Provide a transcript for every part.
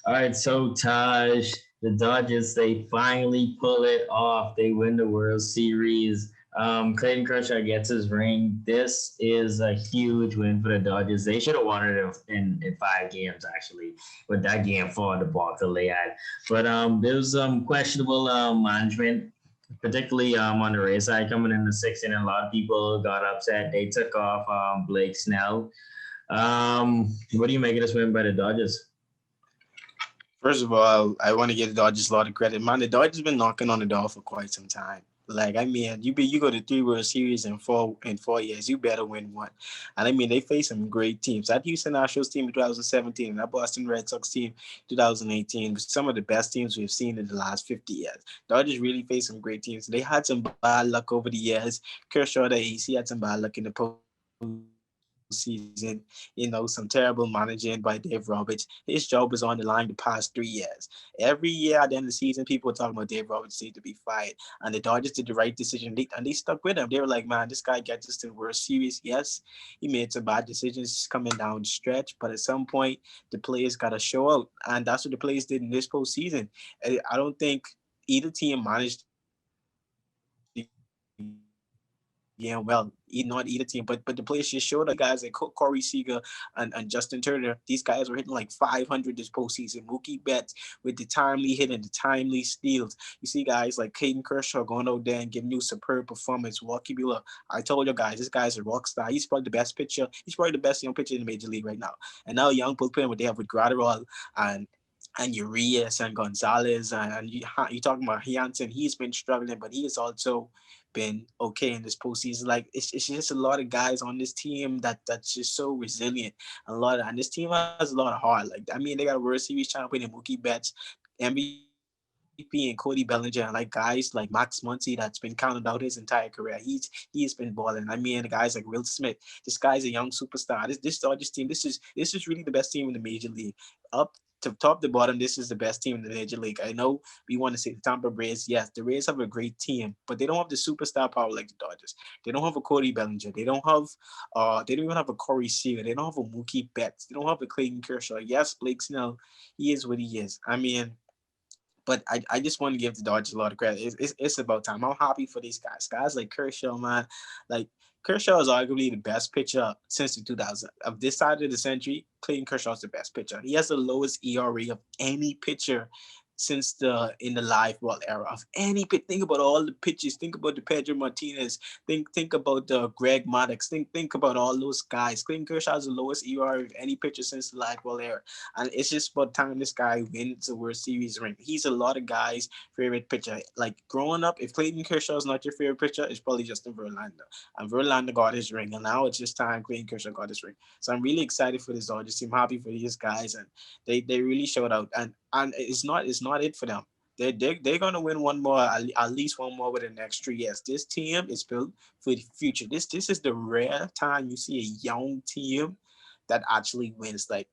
All right, so Taj, the Dodgers, they finally pull it off. They win the World Series. Clayton Kershaw gets his ring. This is a huge win for the Dodgers. They should have won it in 5 games, actually, with that game for the Boston they had. But there was some questionable management, particularly on the Rays side coming in the sixth inning. A lot of people got upset. They took off Blake Snell. What do you make of this win by the Dodgers? First of all, I want to give the Dodgers a lot of credit. Man, the Dodgers been knocking on the door for quite some time. Like, I mean, you go to 3 World Series in 4 years, you better win one. And I mean, they face some great teams. That Houston Astros team in 2017 and that Boston Red Sox team 2018 was some of the best teams we've seen in the last 50 years. Dodgers really faced some great teams. They had some bad luck over the years. Kershaw, the AC, had some bad luck in the postseason. Some terrible managing by Dave Roberts. His job was on the line the past 3 years. Every year at the end of the season, people were talking about Dave Roberts need to be fired. And the Dodgers did the right decision. And they stuck with him. They were like, man, this guy gets us to the World Series. Yes, he made some bad decisions coming down the stretch, but at some point, the players got to show out. And that's what the players did in this postseason. I don't think either team managed the game well. Not either team, but the players just showed up. You see guys like Corey Seager and Justin Turner. These guys were hitting like 500 this postseason. Mookie Betts with the timely hit and the timely steals. You see guys like Clayton Kershaw going out there and giving you superb performance. Walker Buehler, I told you guys, this guy's a rock star. He's probably the best pitcher. He's probably the best young pitcher in the major league right now. And now young bullpen what they have with Gratterall and Urias and Gonzalez you talking about Jansen. He's been struggling, but he has also been okay in this postseason. Like it's just a lot of guys on this team that's just so resilient. And this team has a lot of heart. Like I mean, they got a World Series champion in Mookie Betts, MVP and Cody Bellinger, and like guys like Max Muncy that's been counted out his entire career. He's been balling. I mean, guys like Will Smith. This guy's a young superstar. This Dodgers team. This is really the best team in the major league. Up to top to bottom, this is the best team in the major league. I know we want to say the Tampa Rays. Yes, the Rays have a great team, but they don't have the superstar power like the Dodgers. They don't have a Cody Bellinger. They don't even have a Corey Seager. They don't have a Mookie Betts. They don't have a Clayton Kershaw. Yes, Blake Snell, he is what he is. I mean, but I just want to give the Dodgers a lot of credit. It's about time. I'm happy for these guys. Guys like Kershaw, man. Like Kershaw is arguably the best pitcher since the 2000 of this side of the century. Clayton Kershaw is the best pitcher. He has the lowest ERA of any pitcher since the in the live ball era of any pitch. Think about all the pitches. Think about the Pedro Martinez. Think about the Greg Maddux. Think about all those guys. Clayton Kershaw has the lowest ERA of any pitcher since the live ball era, and it's just about time this guy wins the World Series ring. He's a lot of guys' favorite pitcher. Like growing up, if Clayton Kershaw is not your favorite pitcher, it's probably Justin Verlander. And Verlander got his ring, and now it's just time Clayton Kershaw got his ring. So I'm really excited for this Dodgers team. Happy for these guys, and they really showed out. And it's not it for them. They're gonna win one more, at least one more within the next 3 years. This team is built for the future. This is the rare time you see a young team that actually wins. Like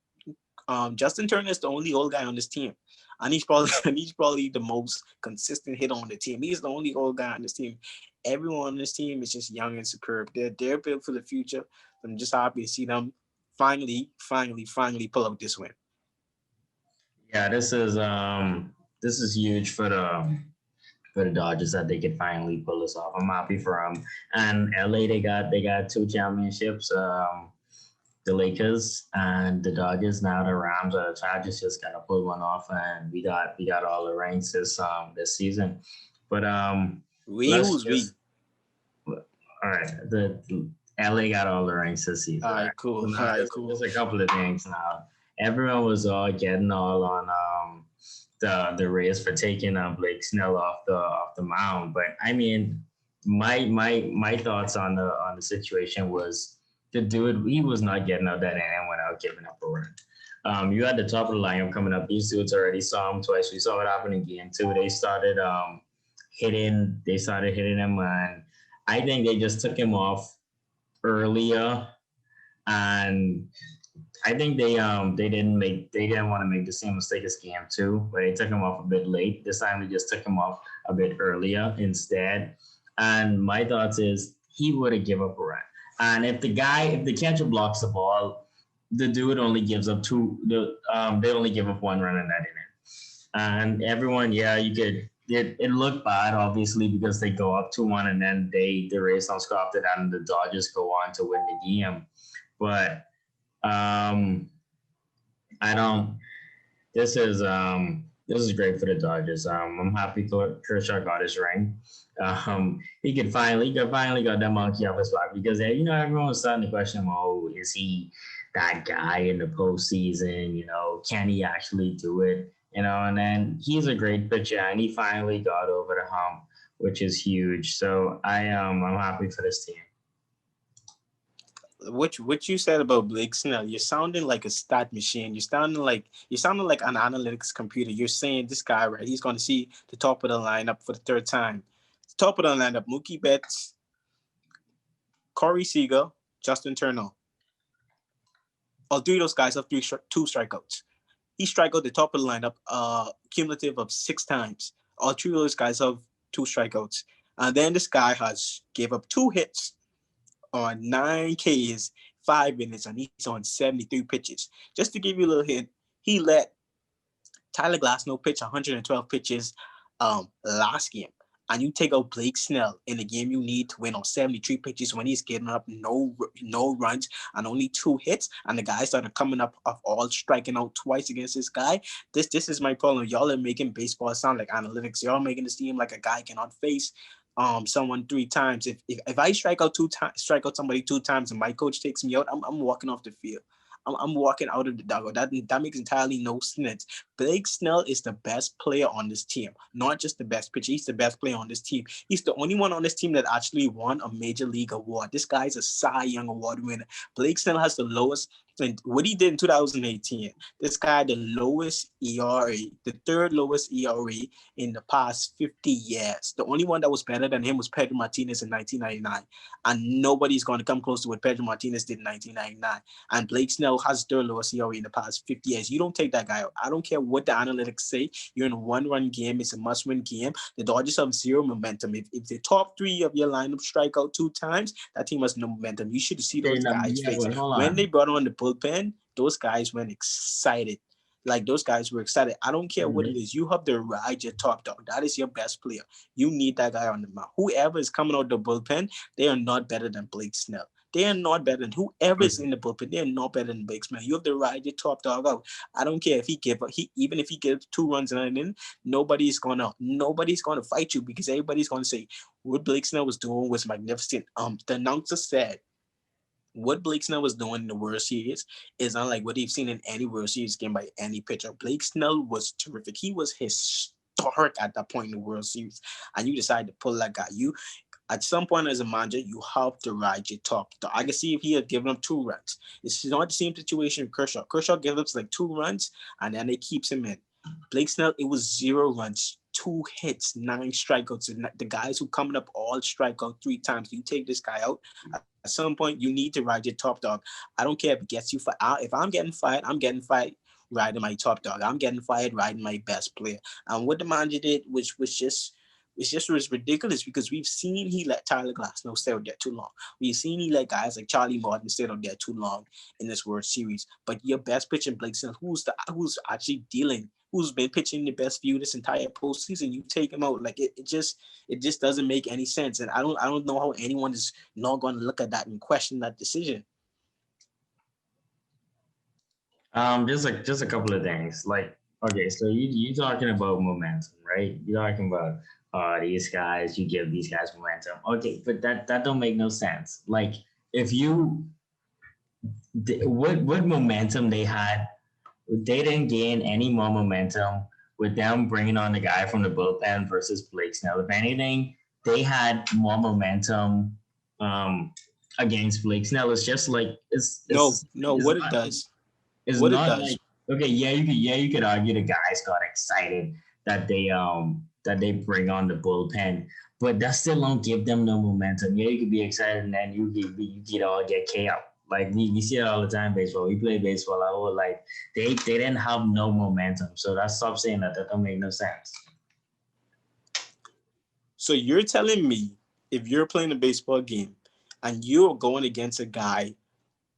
Justin Turner is the only old guy on this team, and he's probably and he's probably the most consistent hitter on the team. He's the only old guy on this team. Everyone on this team is just young and superb. They're built for the future. I'm just happy to see them finally pull out this win. Yeah, this is huge for the Dodgers that they could finally pull this off. I'm happy for them. And LA, they got 2 championships. The Lakers and the Dodgers. Now the Rams or the Chargers just gotta pull one off, and we got all the rings this season. But We let's who's we? just all right. The LA got all the rings this season. All Right? right, So cool. All now right, there's cool. a couple of things now. Everyone was all getting all on the Rays for taking Blake Snell off the mound. But I mean, my thoughts on the situation was the dude, he was not getting out that inning without giving up a run. You had the top of the lineup coming up. These dudes already saw him twice. We saw it happen in game two. They started hitting him, and I think they just took him off earlier, and I think they didn't want to make the same mistake as game two, where they took him off a bit late. This time they just took him off a bit earlier instead. And my thoughts is he would have given up a run. And if the catcher blocks the ball, the dude only gives up they only give up 1 run in that inning. And everyone, yeah, you could. It looked bad, obviously, because they go up 2-1 and then the Rays don't score after that, and the Dodgers go on to win the game. But um, I don't. This is great for the Dodgers. I'm happy Kershaw got his ring. He could finally got that monkey off his back because everyone was starting to question him. Oh, is he that guy in the postseason? Can he actually do it? And then he's a great pitcher, and he finally got over the hump, which is huge. So I'm happy for this team. What you said about Blake Snell, you're sounding like a stat machine. You're sounding like an analytics computer. You're saying this guy, right? He's going to see the top of the lineup for the third time. Top of the lineup: Mookie Betts, Corey Seager, Justin Turner. All three of those guys have two strikeouts. He strike out the top of the lineup, cumulative of 6 times. All three of those guys have 2 strikeouts. And then this guy has gave up 2 hits on 9 Ks, 5 innings, and he's on 73 pitches. Just to give you a little hint, he let Tyler Glasnow pitch 112 pitches last game. And you take out Blake Snell in the game you need to win on 73 pitches when he's getting up no runs and only 2 hits, and the guys that are coming up of all striking out twice against this guy. This is my problem. Y'all are making baseball sound like analytics. Y'all making it seem like a guy cannot face someone 3 times. If I strike out somebody 2 times and my coach takes me out, I'm walking off the field. I'm walking out of the dugout. That makes entirely no sense. Blake Snell is the best player on this team, not just the best pitcher. He's the best player on this team. He's the only one on this team that actually won a major league award. This guy's a Cy Young Award winner. Blake Snell has the lowest. And what he did in 2018, this guy had the lowest ERA, the third lowest ERA in the past 50 years. The only one that was better than him was Pedro Martinez in 1999. And nobody's going to come close to what Pedro Martinez did in 1999. And Blake Snell has third lowest ERA in the past 50 years. You don't take that guy out. I don't care what the analytics say. You're in a one-run game. It's a must-win game. The Dodgers have zero momentum. If the top 3 of your lineup strike out 2 times, that team has no momentum. You should see those guys' face. When they brought on the bullpen, those guys went excited. Like, those guys were excited. I don't care what it is. You have to ride your top dog. That is your best player. You need that guy on the mound. Whoever is coming out the bullpen, they are not better than Blake Snell. They are not better than whoever is in the bullpen. They are not better than Blake Snell. You have to ride your top dog out. I don't care if even if he gives 2 runs in an inning, nobody's gonna fight you, because everybody's gonna say what Blake Snell was doing was magnificent. The announcer said what Blake Snell was doing in the World Series is unlike what you've seen in any World Series game by any pitcher. Blake Snell was terrific. He was historic at that point in the World Series, and you decided to pull that guy. At some point as a manager, you have to ride your top. I can see if he had given up 2 runs. It's not the same situation with Kershaw. Kershaw gave up like 2 runs, and then it keeps him in. Blake Snell, it was 0 runs, 2 hits, 9 strikeouts. And the guys who coming up all strike out 3 times. You take this guy out. At some point, you need to ride your top dog. I don't care if it gets you fired. If I'm getting fired, I'm getting fired riding my top dog. I'm getting fired riding my best player. And what the manager did, which was just was ridiculous, because we've seen he let Tyler Glasnow stay out there too long. We've seen he let guys like Charlie Martin stay out there too long in this World Series. But your best pitcher, Blake Snell, who's been pitching the best view this entire postseason, you take him out. Like, it just doesn't make any sense. And I don't know how anyone is not going to look at that and question that decision. Just a couple of things. Like, okay, so you talking about momentum, right? You're talking about these guys, you give these guys momentum. Okay, but that don't make no sense. Like, if you what momentum they had, they didn't gain any more momentum with them bringing on the guy from the bullpen versus Blake Snell. If anything, they had more momentum against Blake Snell. It's just like it's what it does. It's what not it does. like, okay, you could argue the guys got excited that they bring on the bullpen, but that still don't give them no momentum. Yeah, you could be excited and then you get all get KO. Like we see it all the time, baseball. We play baseball. I was like, they didn't have no momentum. So that's stop saying that. That don't make no sense. So you're telling me if you're playing a baseball game and you're going against a guy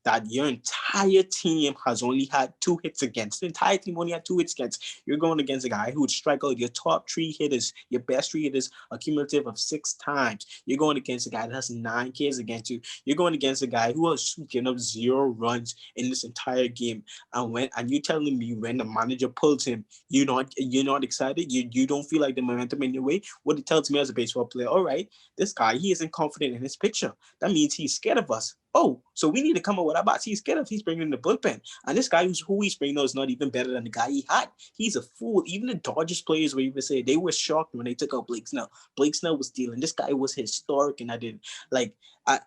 that your entire team has only had 2 hits against. The entire team only had 2 hits against. You're going against a guy who would strike out your top 3 hitters, your best 3 hitters, a cumulative of 6 times. You're going against a guy that has 9 Ks against you. You're going against a guy who has given up 0 runs in this entire game. And you telling me when the manager pulls him, you're not excited. You don't feel like the momentum in your way. What it tells me as a baseball player, all right, this guy, he isn't confident in his pitcher. That means he's scared of us. Oh, so we need to come up with our bats. He's scared of. He's bringing in the bullpen, and this guy who he's bringing is not even better than the guy he had. He's a fool. Even the Dodgers players were even say they were shocked when they took out Blake Snell. Blake Snell was dealing. This guy was historic, and I didn't like.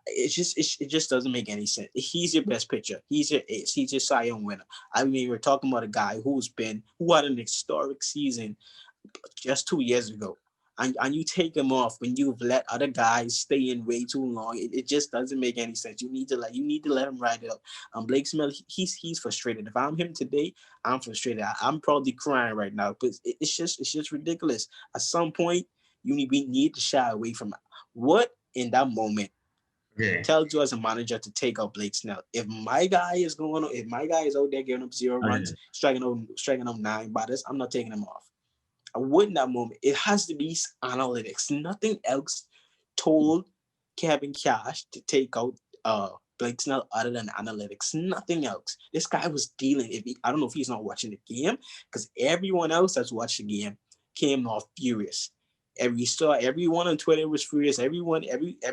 It just doesn't make any sense. He's your best pitcher. He's your ace. He's your Cy Young winner. I mean, we're talking about a guy who had an historic season just 2 years ago. And you take him off when you've let other guys stay in way too long. It just doesn't make any sense. You need to let him ride it out. Blake Snell, he's frustrated. If I'm him today, I'm frustrated. I'm probably crying right now because it's just ridiculous. At some point, we need to shy away from it. What in that moment tells you as a manager to take out Blake Snell? If my guy is out there giving up 0 runs, striking out 9 batters, I'm not taking him off. I would in that moment. It has to be analytics. Nothing else told Kevin Cash to take out Blake Snell other than analytics. Nothing else. This guy was dealing. I don't know if he's not watching the game, because everyone else that's watched the game came off furious. Everyone on Twitter was furious. Everyone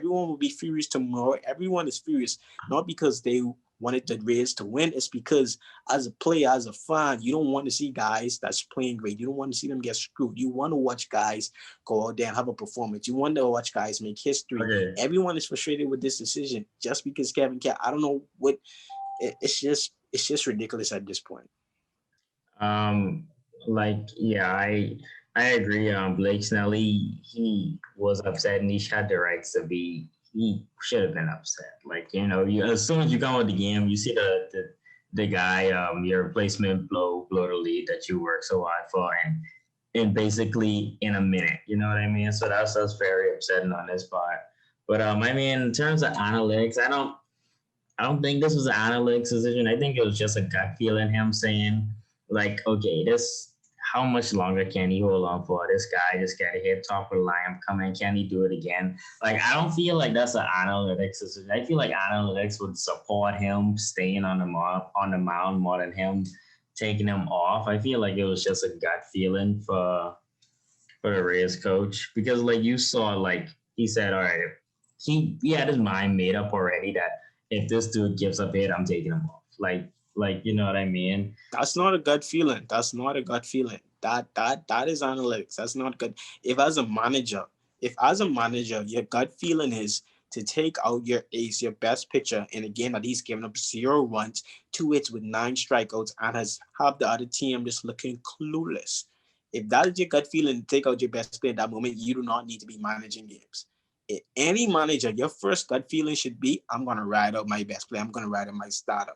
will be furious tomorrow. Everyone is furious, not because they wanted the Rays to win. It's because as a player, as a fan, you don't want to see guys that's playing great. You don't want to see them get screwed. You want to watch guys go out there and have a performance. You want to watch guys make history. Okay. Everyone is frustrated with this decision just because Kevin Cash. I don't know what. It's just ridiculous at this point. Yeah, I agree. Blake Snell, he was upset and he had the rights to be. He should have been upset. As soon as you come with the game, you see the guy, your replacement blow the lead that you worked so hard for, and basically in a minute. You know what I mean? So that's very upsetting on this part. But I mean, in terms of analytics, I don't think this was an analytics decision. I think it was just a gut feeling. Him saying like, okay, how much longer can he hold on for? This guy just got to hit top of the line. Coming, can he do it again? Like, I don't feel like that's an analytics decision. I feel like analytics would support him staying on the mound more than him taking him off. I feel like it was just a gut feeling for the Rays coach, because like you saw, like he said, all right, he had his mind made up already that if this dude gives up hit, I'm taking him off. Like you know what I mean? That's not a gut feeling. That's not a gut feeling. That is analytics. That's not good. If as a manager, your gut feeling is to take out your ace, your best pitcher in a game that he's given up 0 runs, 2 hits with 9 strikeouts, and has have the other team just looking clueless. If that is your gut feeling to take out your best player at that moment, you do not need to be managing games. Any manager, your first gut feeling should be, I'm gonna ride out my best player. I'm gonna ride out my starter.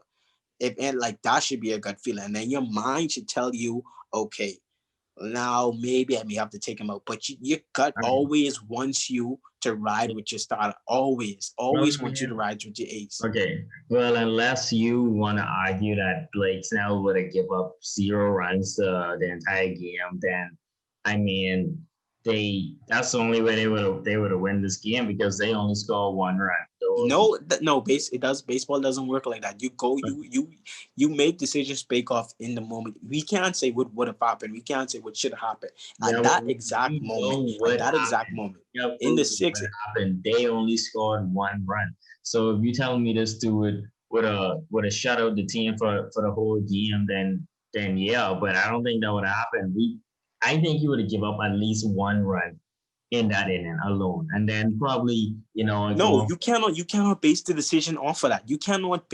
Like that should be a gut feeling. And then your mind should tell you, okay, now maybe I may have to take him out. But your gut always wants you to ride with your starter. Always wants you to ride with your ace. Okay. Well, unless you want to argue that Blake Snell would have give up 0 runs the entire game, then I mean that's the only way they would have win this game, because they only score 1 run. Baseball doesn't work like that. You make decisions based off in the moment. We can't say what would have happened. We can't say what should have happened at that exact moment. In the sixth, happened. They only scored 1 run. So if you tell me this dude would have shut out the team for the whole game, then yeah. But I don't think that would happen. I think he would have given up at least 1 run in that inning alone, and then probably no, you cannot base the decision off of that. You cannot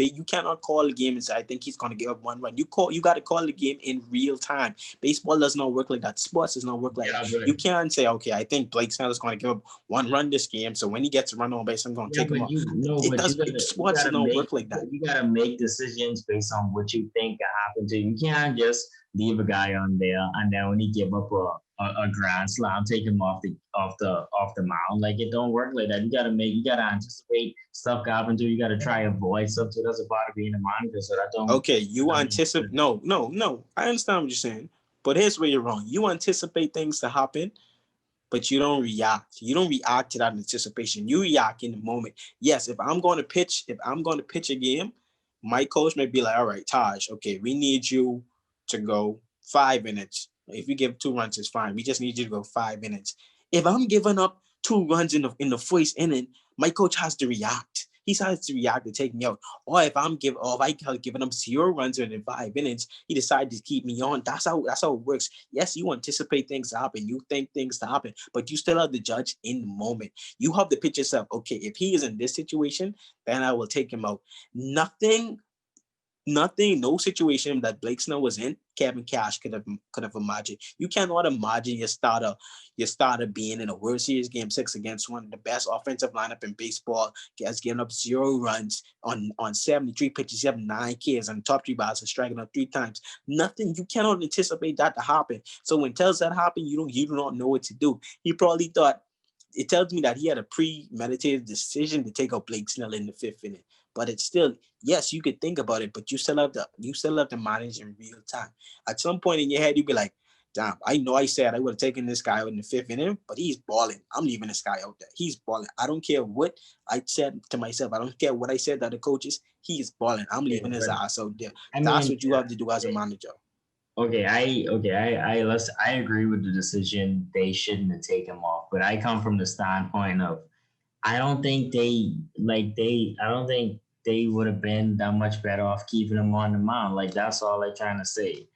call the game and say, I think he's going to give up 1 run. You got to call the game in real time. Baseball does not work like that. Sports does not work like that. You can't say, okay, I think Blake Snell is going to give up 1 run this game, so when he gets a run on base, I'm going to take him off. Sports does not work like that. You got to make decisions based on what you think can happen to you. You can't just leave a guy on there, and then when he give up a grand slam, take him off the mound. Like it don't work like that. You gotta anticipate stuff can happen to you. You gotta try avoid stuff so it doesn't bother being a manager. So that don't Okay, that you don't make anticipate. sense. No. I understand what you're saying, but here's where you're wrong. You anticipate things to happen, but you don't react. You don't react to that anticipation. You react in the moment. Yes, if I'm going to pitch a game, my coach may be like, all right, Taj, okay, we need you to go 5 minutes. If you give 2 runs, it's fine. We just need you to go 5 minutes. If I'm giving up 2 runs in the first inning, my coach has to react. He has to react to take me out. Or if I have given up 0 runs in 5 minutes, he decided to keep me on. That's how it works. Yes, you anticipate things to happen, you think things to happen, but you still have to judge in the moment. You have to pitch yourself. Okay, if he is in this situation, then I will take him out. Nothing Nothing, no situation that Blake Snell was in, Kevin Cash could have imagined. You cannot imagine your starter being in a World Series Game 6 against one of the best offensive lineup in baseball, has given up 0 runs on 73 pitches. You have 9 Ks and top three batters striking out 3 times. Nothing. You cannot anticipate that to happen. So when tells that happen, you do not know what to do. He probably thought, it tells me that he had a premeditated decision to take out Blake Snell in the fifth inning. But it's still, yes, you could think about it, but you still have to manage in real time. At some point in your head, you'd be like, damn, I know I said I would have taken this guy out in the fifth inning, but he's balling. I'm leaving this guy out there. He's balling. I don't care what I said to myself. I don't care what I said to the coaches. He's balling. I'm Yeah, leaving his but ass out there. I That's mean, what you have to do as a manager. I agree with the decision. They shouldn't have taken him off, but I come from the standpoint of I don't think they would have been that much better off keeping him on the mound. Like that's all I'm trying to say.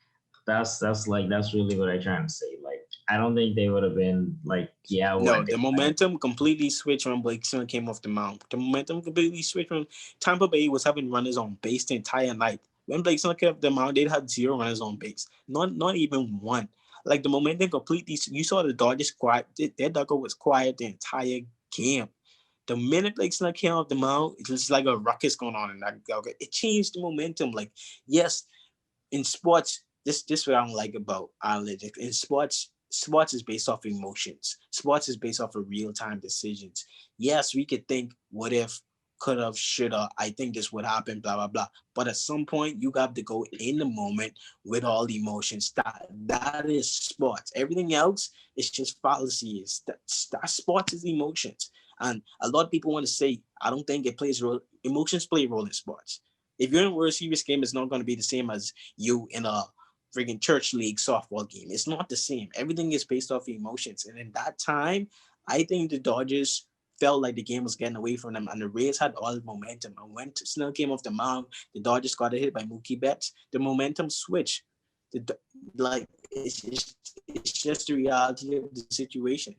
That's really what I'm trying to say. Like I don't think they would have been like, yeah, No, what the they momentum completely switched when Blake Snell came off the mound. The momentum completely switched when Tampa Bay was having runners on base the entire night. When Blake Snell came off the mound, they had 0 runners on base. Not even one. Like the momentum completely. You saw the Dodgers quiet. Their dugout was quiet the entire game. The minute Blake Snell came off the mound, it was like a ruckus going on in that dugout. It changed the momentum. Like yes, in sports, this what I don't like about analytics. In sports is based off emotions. Sports is based off of real time decisions. Yes, we could think, what if, could have, should have. I think this would happen, blah blah blah. But at some point, you have to go in the moment with all the emotions. That is sports. Everything else is just fallacies. That sports is emotions. And a lot of people want to say, I don't think it plays a role. Emotions play a role in sports. If you're in a World Series game, it's not going to be the same as you in a freaking church league softball game. It's not the same. Everything is based off emotions. And in that time, I think the Dodgers felt like the game was getting away from them, and the Rays had all the momentum. And when Snell came off the mound, the Dodgers got hit by Mookie Betts. The momentum switched. Like it's just the reality of the situation.